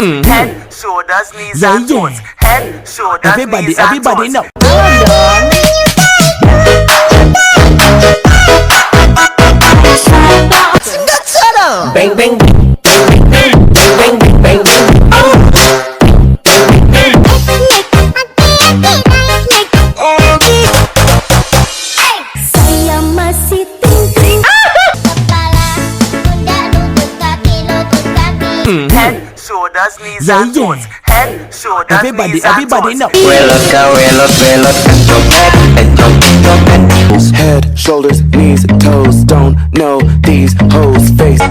Head, shoulders, knees Yeah, and yeah. toes. Head, shoulders, knees and Everybody toes. know. Bang bang bang bang bang bang bang bang. Saya masih tinggi. Kepala, pundak, lutut, kaki, lutut, kaki. Head, shoulders, knees Yeah, and yeah. toes. Head, shoulders, knees and Everybody toes. know. Welot ka welot welot kan copet copet. Head, shoulders, knees, toes. Don't know these hoes' face.